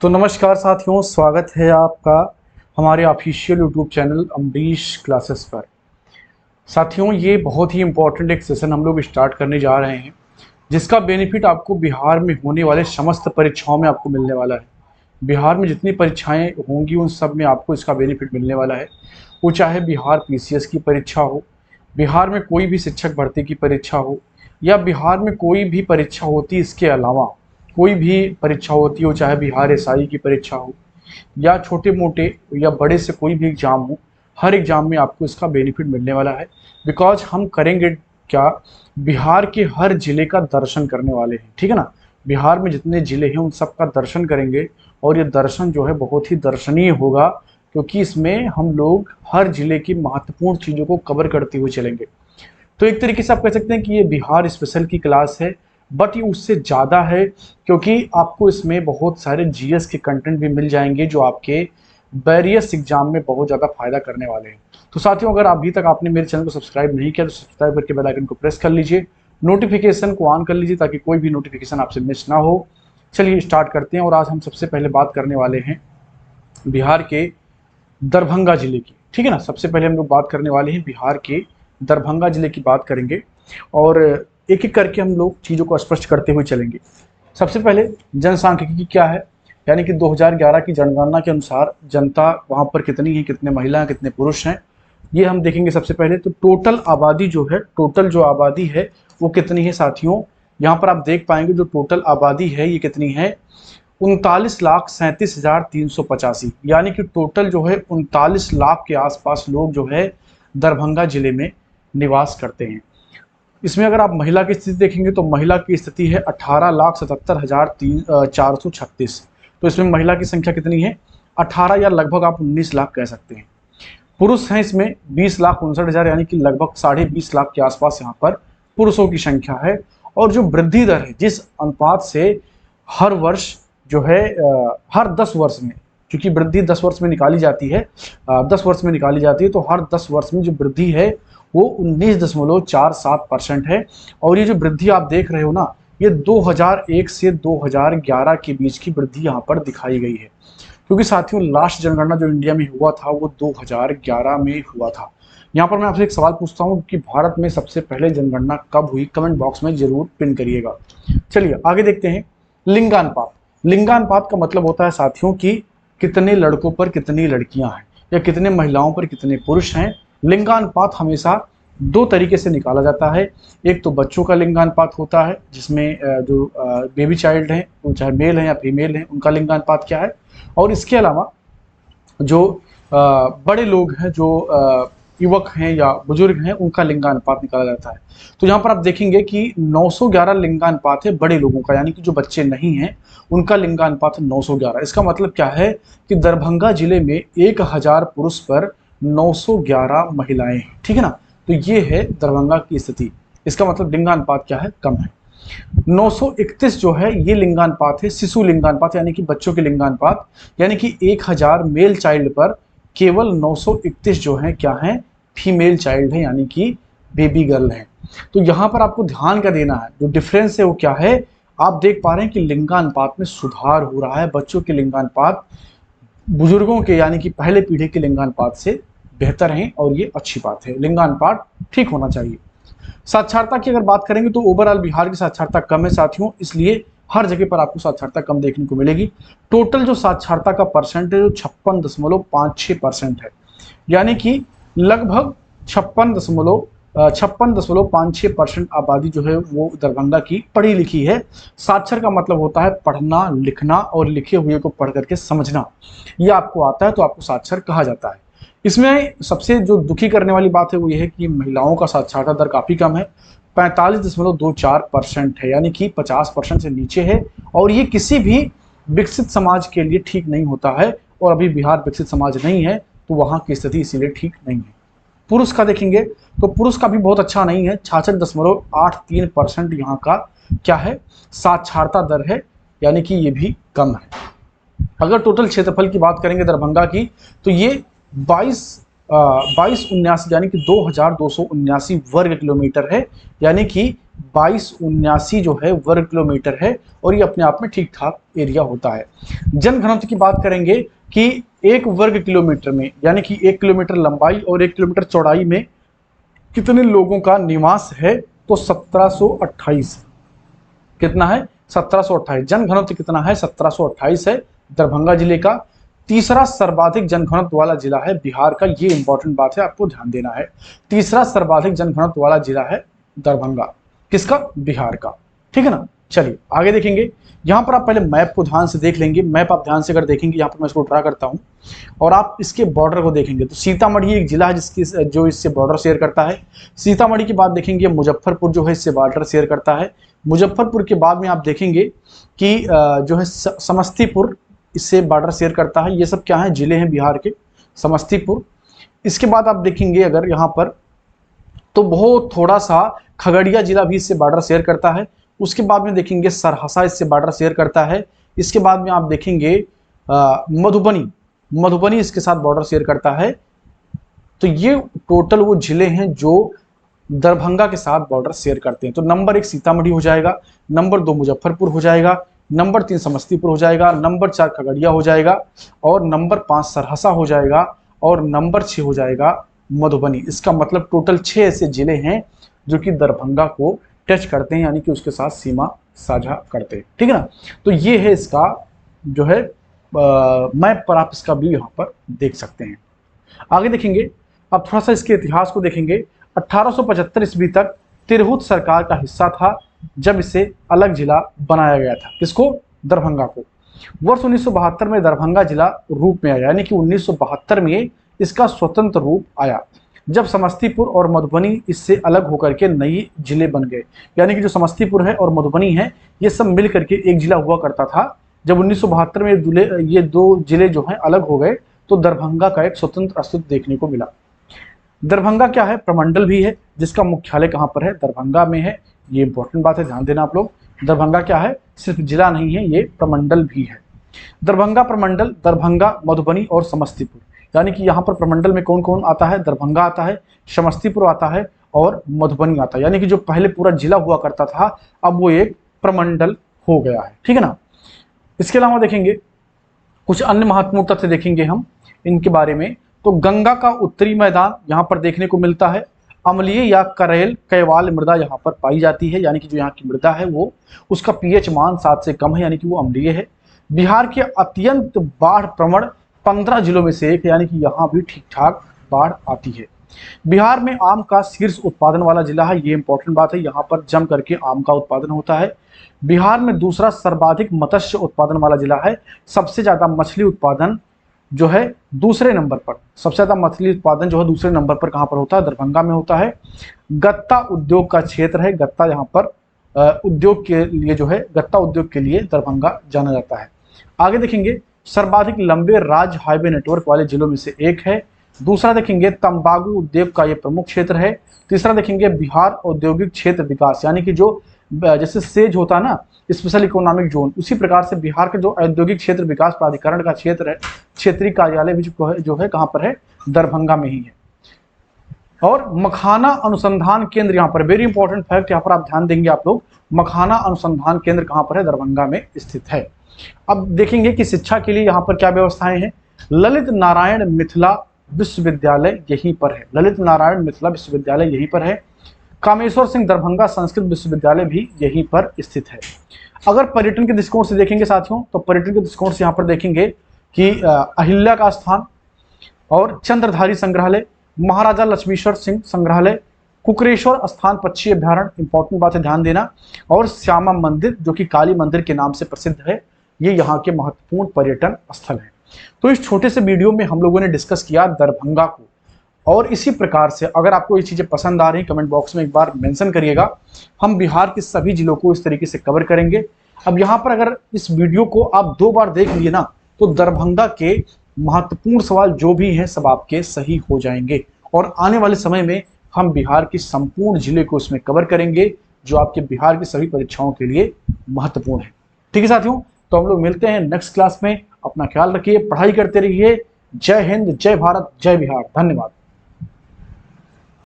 तो नमस्कार साथियों, स्वागत है आपका हमारे official YouTube channel Ambarish classes पर। साथियों, ये बहुत ही इम्पोर्टेंट एक सेशन हम लोग स्टार्ट करने जा रहे हैं, जिसका बेनिफिट आपको बिहार में होने वाले समस्त परीक्षाओं में आपको मिलने वाला है। बिहार में जितनी परीक्षाएं होंगी उन सब में आपको इसका बेनिफिट मिलने वाला है। वो चाहे बिहार पीसीएस की परीक्षा हो, बिहार में कोई भी शिक्षक भर्ती की परीक्षा हो, या बिहार में कोई भी परीक्षा होती इसके अलावा कोई भी परीक्षा होती हो, चाहे बिहार एसआई की परीक्षा हो या छोटे मोटे या बड़े से कोई भी एग्ज़ाम हो, हर एग्ज़ाम में आपको इसका बेनिफिट मिलने वाला है। बिकॉज हम करेंगे क्या, बिहार के हर ज़िले का दर्शन करने वाले हैं। ठीक है ना, बिहार में जितने ज़िले हैं उन सब का दर्शन करेंगे और ये दर्शन जो है बहुत ही दर्शनीय होगा, क्योंकि इसमें हम लोग हर ज़िले की महत्वपूर्ण चीज़ों को कवर करते हुए चलेंगे। तो एक तरीके से आप कह सकते हैं कि ये बिहार स्पेशल की क्लास है, बट ये उससे ज़्यादा है, क्योंकि आपको इसमें बहुत सारे जीएस के कंटेंट भी मिल जाएंगे जो आपके वेरियस एग्जाम में बहुत ज़्यादा फायदा करने वाले हैं। तो साथियों, अगर अभी तक आपने मेरे चैनल को सब्सक्राइब नहीं किया तो सब्सक्राइब करके बेल आइकन को प्रेस कर लीजिए, नोटिफिकेशन को ऑन कर लीजिए ताकि कोई भी नोटिफिकेशन आपसे मिस ना हो। चलिए स्टार्ट करते हैं। और आज हम सबसे पहले बात करने वाले हैं बिहार के दरभंगा जिले की। ठीक है ना, सबसे पहले हम लोग बात करने वाले हैं बिहार के दरभंगा जिले की बात करेंगे और एक एक करके हम लोग चीज़ों को स्पष्ट करते हुए चलेंगे। सबसे पहले जनसांख्यिकी क्या है, यानी कि 2011 की जनगणना के अनुसार जनता वहाँ पर कितनी है, कितने महिला हैं, कितने पुरुष हैं, ये हम देखेंगे। सबसे पहले तो टोटल आबादी जो है, टोटल जो आबादी है वो कितनी है साथियों। यहाँ पर आप देख पाएंगे जो टोटल आबादी है ये कितनी है, 39,37,385, यानी कि टोटल जो है 39 लाख के आसपास लोग जो है दरभंगा जिले में निवास करते हैं। इसमें अगर आप महिला की स्थिति देखेंगे तो महिला की स्थिति है 18,77,436। तो इसमें महिला की संख्या कितनी है, 18 या लगभग आप 19 लाख कह सकते हैं। पुरुष हैं इसमें 20,59,000, यानी कि लगभग 20.5 लाख के आसपास यहाँ पर पुरुषों की संख्या है। और जो वृद्धि दर है, जिस अनुपात से हर वर्ष जो है हर 10 वर्ष में, क्योंकि वृद्धि 10 वर्ष में निकाली जाती है, 10 वर्ष में निकाली जाती है, तो हर 10 वर्ष में जो वृद्धि है वो 19.47% है। और ये जो वृद्धि आप देख रहे हो ना, ये 2001 से 2011 के बीच की वृद्धि यहाँ पर दिखाई गई है, क्योंकि साथियों लास्ट जनगणना जो इंडिया में हुआ था वो 2011 में हुआ था। यहाँ पर मैं आपसे एक सवाल पूछता हूँ कि भारत में सबसे पहले जनगणना कब हुई, कमेंट बॉक्स में जरूर पिन करिएगा। चलिए आगे देखते हैं। लिंगानुपात। लिंगानुपात का मतलब होता है साथियों कि कितने लड़कों पर कितनी लड़कियां हैं, या कितने महिलाओं पर कितने पुरुष हैं। लिंगानुपात हमेशा दो तरीके से निकाला जाता है। एक तो बच्चों का लिंगानुपात होता है, जिसमें जो बेबी चाइल्ड हैं, वो चाहे मेल हैं या फीमेल हैं, उनका लिंगानुपात क्या है। और इसके अलावा जो बड़े लोग हैं, जो युवक हैं या बुजुर्ग हैं, उनका लिंगानुपात निकाला जाता है। तो यहाँ पर आप देखेंगे कि 911 लिंगानुपात है बड़े लोगों का, यानी कि जो बच्चे नहीं हैं उनका लिंगानुपात है 911। इसका मतलब क्या है कि दरभंगा जिले में 1000 पुरुष पर 911 महिलाएं हैं। ठीक है ना, तो ये है दरभंगा की स्थिति। इसका मतलब लिंगानुपात क्या है, कम है। 931 जो है ये लिंगानुपात है शिशु लिंगानुपात, यानी कि बच्चों के लिंगानुपात, यानी कि 1000 मेल चाइल्ड पर केवल 931 जो है क्या है, फीमेल चाइल्ड है, यानी कि बेबी गर्ल है। तो यहाँ पर आपको ध्यान क्या देना है, जो डिफरेंस है वो क्या है, आप देख पा रहे हैं कि लिंगानुपात में सुधार हो रहा है। बच्चों के लिंगानुपात बुजुर्गों के, यानी कि पहले पीढ़ी के लिंगानुपात से बेहतर हैं, और ये अच्छी बात है। लिंगानुपात ठीक होना चाहिए। साक्षरता की अगर बात करेंगे तो ओवरऑल बिहार की साक्षरता कम है साथियों, इसलिए हर जगह पर आपको साक्षरता कम देखने को मिलेगी। टोटल जो साक्षरता का परसेंट है वो 56.56% है, यानी कि लगभग 56.56% आबादी जो है वो दरभंगा की पढ़ी लिखी है। साक्षर का मतलब होता है पढ़ना, लिखना और लिखे हुए को पढ़ करके समझना, ये आपको आता है तो आपको साक्षर कहा जाता है। इसमें सबसे जो दुखी करने वाली बात है वो ये है कि महिलाओं का साक्षरता दर काफ़ी कम है, 45.24% है, यानी कि 50% से नीचे है। और ये किसी भी विकसित समाज के लिए ठीक नहीं होता है, और अभी बिहार विकसित समाज नहीं है तो वहाँ की स्थिति इसीलिए ठीक नहीं है। पुरुष का देखेंगे तो पुरुष का भी बहुत अच्छा नहीं है, 66.83% यहाँ का क्या है, साक्षरता दर है, यानी कि ये भी कम है। अगर टोटल क्षेत्रफल की बात करेंगे दरभंगा की तो ये 2279 यानी कि 2279 वर्ग किलोमीटर है, यानी कि 2279 जो है वर्ग किलोमीटर है, और ये अपने आप में ठीक ठाक एरिया होता है। जन घनत्व की बात करेंगे कि 1 वर्ग किलोमीटर में, यानी कि 1 किलोमीटर लंबाई और 1 किलोमीटर चौड़ाई में कितने लोगों का निवास है, तो 1728। कितना है? 1728। जन घनत्व कितना है? 1728 है दरभंगा जिले का। तीसरा सर्वाधिक जनघनत्व वाला जिला है बिहार का, ये इंपॉर्टेंट बात है, आपको ध्यान देना है। तीसरा सर्वाधिक जनघनत्व वाला जिला है दरभंगा, किसका? बिहार का, ठीक है ना। चलिए आगे देखेंगे। यहाँ पर आप पहले मैप को ध्यान से देख लेंगे। मैप आप ध्यान से अगर देखेंगे, यहाँ पर मैं इसको ड्रा करता हूँ और आप इसके बॉर्डर को देखेंगे तो सीतामढ़ी एक जिला है जिसकी जो इससे बॉर्डर शेयर करता है। सीतामढ़ी के बाद देखेंगे मुजफ्फरपुर जो है इससे बॉर्डर शेयर करता है। मुजफ्फरपुर के बाद में आप देखेंगे कि जो है समस्तीपुर इससे बॉर्डर शेयर करता है। ये सब क्या है? जिले हैं बिहार के, समस्तीपुर। इसके बाद आप देखेंगे अगर यहाँ पर तो बहुत थोड़ा सा खगड़िया जिला भी इससे बॉर्डर शेयर करता है। उसके बाद में देखेंगे सरहसा इससे बॉर्डर शेयर करता है। इसके बाद में आप देखेंगे मधुबनी इसके साथ बॉर्डर शेयर करता है। तो ये टोटल वो जिले हैं जो दरभंगा के साथ बॉर्डर शेयर करते हैं। तो नंबर 1 सीतामढ़ी हो जाएगा, नंबर 2 मुजफ्फरपुर हो जाएगा, नंबर 3 समस्तीपुर हो जाएगा, नंबर 4 खगड़िया हो जाएगा, और नंबर 5 सरहसा हो जाएगा, और नंबर 6 हो जाएगा मधुबनी। इसका मतलब टोटल 6 ऐसे जिले हैं जो कि दरभंगा को टच करते हैं, यानी कि उसके साथ सीमा साझा करते हैं, ठीक है ना। तो ये है इसका जो है मैप पर आप इसका व्यू यहाँ पर देख सकते हैं। आगे देखेंगे, अब थोड़ा सा इसके इतिहास को देखेंगे। 1875 ईस्वी तक तिरहुत सरकार का हिस्सा था, जब इसे अलग जिला बनाया गया था। किसको? दरभंगा को। वर्ष 1972 में दरभंगा जिला रूप में आया, यानी कि 1972 में इसका स्वतंत्र रूप आया, जब समस्तीपुर और मधुबनी इससे अलग होकर के नई जिले बन गए। यानी कि जो समस्तीपुर है और मधुबनी है ये सब मिल करके एक जिला हुआ करता था। जब 1972 में ये 2 जिले जो हैं अलग हो गए, तो दरभंगा का एक स्वतंत्र अस्तित्व देखने को मिला। दरभंगा क्या है? प्रमंडल भी है, जिसका मुख्यालय कहाँ पर है? दरभंगा में है। ये इंपॉर्टेंट बात है, ध्यान देना आप लोग। दरभंगा क्या है? सिर्फ जिला नहीं है, ये प्रमंडल भी है। दरभंगा प्रमंडल, दरभंगा, मधुबनी और समस्तीपुर, यानी कि यहाँ पर प्रमंडल में कौन कौन आता है? दरभंगा आता है, समस्तीपुर आता है और मधुबनी आता है। यानी कि जो पहले पूरा जिला हुआ करता था, अब वो एक प्रमंडल हो गया है, ठीक है ना। इसके अलावा देखेंगे कुछ अन्य महत्वपूर्ण तथ्य देखेंगे हम इनके बारे में। तो गंगा का उत्तरी मैदान यहाँ पर देखने को मिलता है। अम्लीय या करेल कैवाल मृदा यहाँ पर पाई जाती है, यानी कि जो यहाँ की मृदा है वो उसका पीएच मान 7 से कम है, यानी कि वो अम्लीय है। बिहार के अत्यंत बाढ़ प्रवण 15 जिलों में से एक है, यानी कि यहाँ भी ठीक ठाक बाढ़ आती है। बिहार में आम का शीर्ष उत्पादन वाला जिला है, ये इंपॉर्टेंट बात है, यहाँ पर जम करके आम का उत्पादन होता है। बिहार में दूसरा सर्वाधिक मत्स्य उत्पादन वाला जिला है। सबसे ज्यादा मछली उत्पादन जो है दूसरे नंबर पर, सबसे ज्यादा मछली उत्पादन जो है दूसरे नंबर पर कहाँ पर होता है? दरभंगा में होता है। गत्ता उद्योग का क्षेत्र है, गत्ता यहाँ पर उद्योग के लिए जो है, गत्ता उद्योग के लिए दरभंगा जाना जाता है। आगे देखेंगे, सर्वाधिक लंबे राज्य हाईवे नेटवर्क वाले जिलों में से एक है। दूसरा देखेंगे, तंबाकू उद्योग का ये प्रमुख क्षेत्र है। तीसरा देखेंगे, बिहार औद्योगिक क्षेत्र विकास, यानी कि जो जैसे सेज होता है ना, स्पेशल इकोनॉमिक जोन, उसी प्रकार से बिहार का जो औद्योगिक क्षेत्र विकास प्राधिकरण का क्षेत्र है, क्षेत्रीय कार्यालय भी जो है कहाँ पर है? दरभंगा में ही है। और मखाना अनुसंधान केंद्र यहाँ पर, वेरी इंपॉर्टेंट फैक्ट यहाँ पर आप ध्यान देंगे आप लोग, मखाना अनुसंधान केंद्र कहाँ पर है? दरभंगा में स्थित है। अब देखेंगे कि शिक्षा के लिए यहाँ पर क्या व्यवस्थाएं हैं। ललित नारायण मिथिला विश्वविद्यालय यहीं पर है, ललित नारायण मिथिला विश्वविद्यालय यहीं पर है। कामेश्वर सिंह दरभंगा संस्कृत विश्वविद्यालय भी यहीं पर स्थित है। अगर पर्यटन के दृष्टिकोण से देखेंगे साथियों, तो पर्यटन के दृष्टिकोण से यहाँ पर देखेंगे कि अहिल्या का स्थान और चंद्रधारी संग्रहालय, महाराजा लक्ष्मीश्वर सिंह संग्रहालय, कुकरेश्वर स्थान पक्षी अभ्यारण्य, इंपॉर्टेंट बात है ध्यान देना, और श्यामा मंदिर जो कि काली मंदिर के नाम से प्रसिद्ध है, ये यहाँ के महत्वपूर्ण पर्यटन स्थल हैं। तो इस छोटे से वीडियो में हम लोगों ने डिस्कस किया दरभंगा को, और इसी प्रकार से अगर आपको ये चीज़ें पसंद आ रही कमेंट बॉक्स में एक बार मेंशन करिएगा। हम बिहार के सभी जिलों को इस तरीके से कवर करेंगे। अब यहाँ पर अगर इस वीडियो को आप 2 बार देख लिए ना, तो दरभंगा के महत्वपूर्ण सवाल जो भी हैं सब आपके सही हो जाएंगे, और आने वाले समय में हम बिहार की संपूर्ण जिले को इसमें कवर करेंगे जो आपके बिहार की सभी परीक्षाओं के लिए महत्वपूर्ण है। ठीक है साथियों, तो हम लोग मिलते हैं नेक्स्ट क्लास में। अपना ख्याल रखिए, पढ़ाई करते रहिए। जय हिंद, जय भारत, जय बिहार। धन्यवाद।